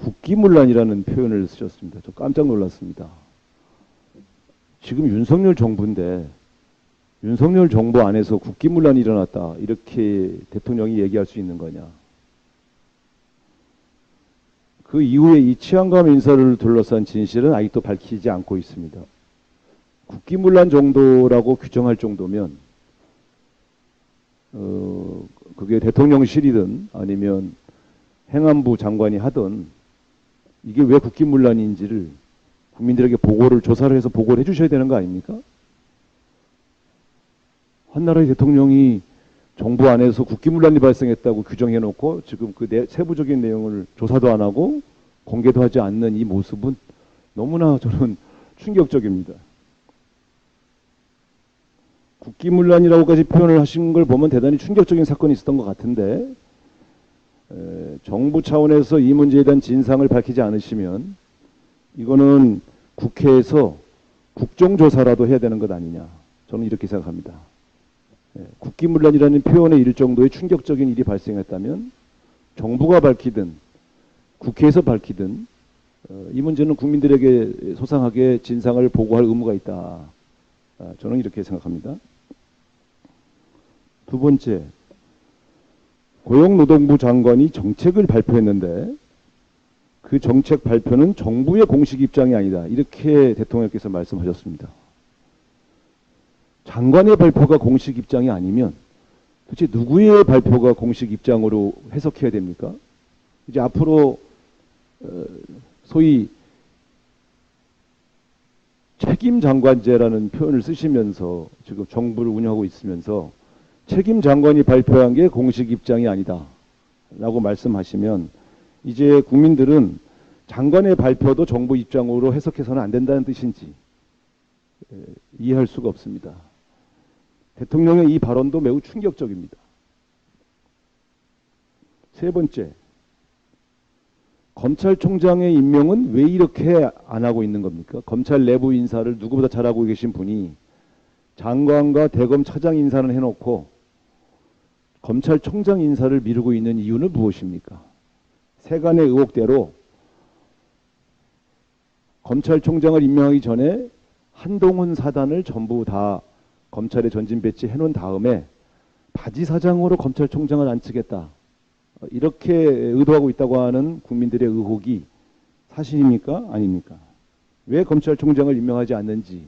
국기문란이라는 표현을 쓰셨습니다. 저 깜짝 놀랐습니다. 지금 윤석열 정부인데 윤석열 정부 안에서 국기문란이 일어났다 이렇게 대통령이 얘기할 수 있는 거냐. 그 이후에 이 치안감 인사를 둘러싼 진실은 아직도 밝히지 않고 있습니다. 국기문란 정도라고 규정할 정도면 그게 대통령실이든 아니면 행안부 장관이 하든 이게 왜 국기문란인지를 국민들에게 조사를 해서 보고를 해주셔야 되는 거 아닙니까? 한 나라의 대통령이 정부 안에서 국기문란이 발생했다고 규정해놓고 지금 그 세부적인 내용을 조사도 안 하고 공개도 하지 않는 이 모습은 너무나 저는 충격적입니다. 국기문란이라고까지 표현을 하신 걸 보면 대단히 충격적인 사건이 있었던 것 같은데 정부 차원에서 이 문제에 대한 진상을 밝히지 않으시면 이거는 국회에서 국정조사라도 해야 되는 것 아니냐. 저는 이렇게 생각합니다. 국기문란이라는 표현에 이를 정도의 충격적인 일이 발생했다면 정부가 밝히든 국회에서 밝히든 이 문제는 국민들에게 소상하게 진상을 보고할 의무가 있다. 저는 이렇게 생각합니다. 두 번째, 고용노동부 장관이 정책을 발표했는데 그 정책 발표는 정부의 공식 입장이 아니다. 이렇게 대통령께서 말씀하셨습니다. 장관의 발표가 공식 입장이 아니면 도대체 누구의 발표가 공식 입장으로 해석해야 됩니까? 이제 앞으로 소위 책임장관제라는 표현을 쓰시면서 지금 정부를 운영하고 있으면서 책임장관이 발표한 게 공식 입장이 아니다 라고 말씀하시면 이제 국민들은 장관의 발표도 정부 입장으로 해석해서는 안 된다는 뜻인지 이해할 수가 없습니다. 대통령의 이 발언도 매우 충격적입니다. 세 번째, 검찰총장의 임명은 왜 이렇게 안 하고 있는 겁니까? 검찰 내부 인사를 누구보다 잘하고 계신 분이 장관과 대검 차장 인사는 해놓고 검찰총장 인사를 미루고 있는 이유는 무엇입니까? 세간의 의혹대로 검찰총장을 임명하기 전에 한동훈 사단을 전부 다 검찰에 전진 배치해 놓은 다음에 바지 사장으로 검찰총장을 앉히겠다. 이렇게 의도하고 있다고 하는 국민들의 의혹이 사실입니까? 아닙니까? 왜 검찰총장을 임명하지 않는지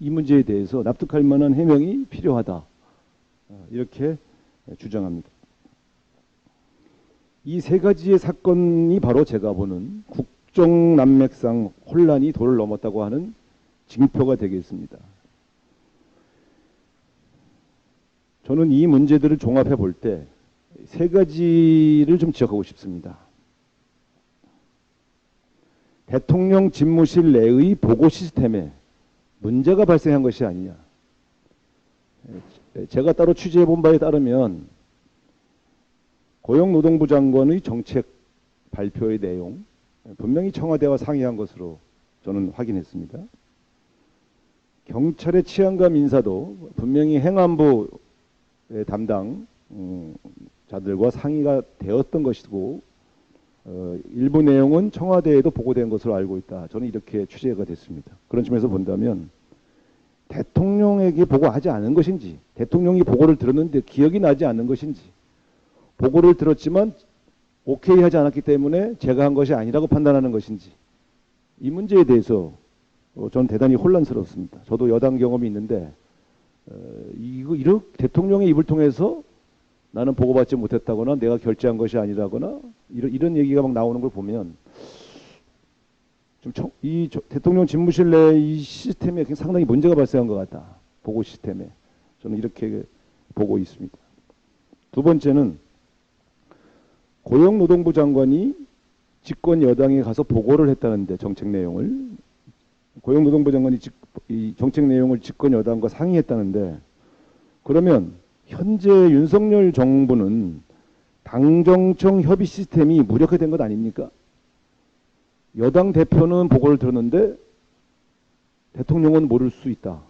이 문제에 대해서 납득할 만한 해명이 필요하다. 이렇게 주장합니다. 이 세 가지의 사건이 바로 제가 보는 국정난맥상 혼란이 도를 넘었다고 하는 징표가 되겠습니다. 저는 이 문제들을 종합해 볼 때 세 가지를 좀 지적하고 싶습니다. 대통령 집무실 내의 보고 시스템에 문제가 발생한 것이 아니냐. 제가 따로 취재해 본 바에 따르면 고용노동부 장관의 정책 발표의 내용 분명히 청와대와 상의한 것으로 저는 확인했습니다. 경찰의 치안감 인사도 분명히 행안부 담당 자들과 상의가 되었던 것이고 일부 내용은 청와대에도 보고된 것으로 알고 있다. 저는 이렇게 취재가 됐습니다. 그런 측면에서 본다면 대통령에게 보고하지 않은 것인지 대통령이 보고를 들었는데 기억이 나지 않는 것인지 보고를 들었지만 오케이 하지 않았기 때문에 제가 한 것이 아니라고 판단하는 것인지 이 문제에 대해서 저는 대단히 혼란스럽습니다. 저도 여당 경험이 있는데 이렇게 대통령의 입을 통해서 나는 보고받지 못했다거나 내가 결재한 것이 아니라거나 이런 얘기가 막 나오는 걸 보면 좀 이 대통령 집무실 내 이 시스템에 상당히 문제가 발생한 것 같다. 보고 시스템에. 저는 이렇게 보고 있습니다. 두 번째는 고용노동부 장관이 집권 여당에 가서 보고를 했다는데 정책 내용을 고용노동부 장관이 이 정책 내용을 집권 여당과 상의했다는데 그러면 현재 윤석열 정부는 당정청 협의 시스템이 무력화된 것 아닙니까? 여당 대표는 보고를 들었는데 대통령은 모를 수 있다.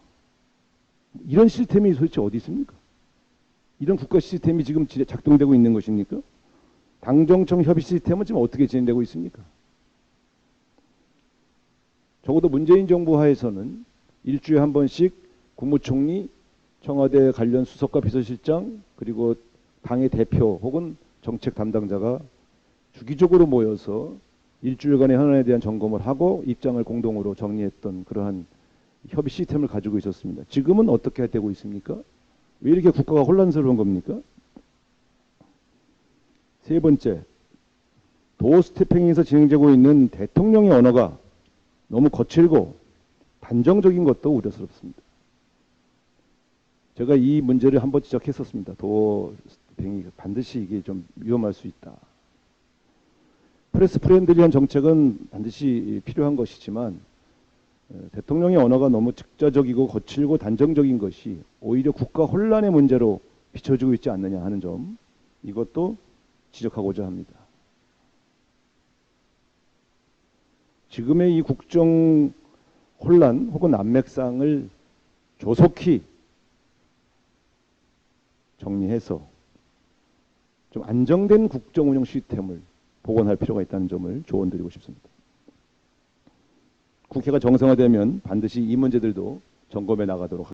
이런 시스템이 도대체 어디 있습니까? 이런 국가 시스템이 지금 작동되고 있는 것입니까? 당정청 협의 시스템은 지금 어떻게 진행되고 있습니까? 적어도 문재인 정부 하에서는 일주일에 한 번씩 국무총리, 청와대 관련 수석과 비서실장, 그리고 당의 대표 혹은 정책 담당자가 주기적으로 모여서 일주일간의 현안에 대한 점검을 하고 입장을 공동으로 정리했던 그러한 협의 시스템을 가지고 있었습니다. 지금은 어떻게 되고 있습니까? 왜 이렇게 국가가 혼란스러운 겁니까? 세 번째, 도스태핑에서 진행되고 있는 대통령의 언어가 너무 거칠고 단정적인 것도 우려스럽습니다. 제가 이 문제를 한번 지적했었습니다. 도스태핑이 반드시 이게 좀 위험할 수 있다. 프레스 프렌들리한 정책은 반드시 필요한 것이지만 대통령의 언어가 너무 즉자적이고 거칠고 단정적인 것이 오히려 국가 혼란의 문제로 비춰지고 있지 않느냐 하는 점, 이것도 지적하고자 합니다. 지금의 이 국정 혼란 혹은 안맥상을 조속히 정리해서 좀 안정된 국정 운영 시스템을 복원할 필요가 있다는 점을 조언드리고 싶습니다. 국회가 정상화되면 반드시 이 문제들도 점검해 나가도록 하겠습니다.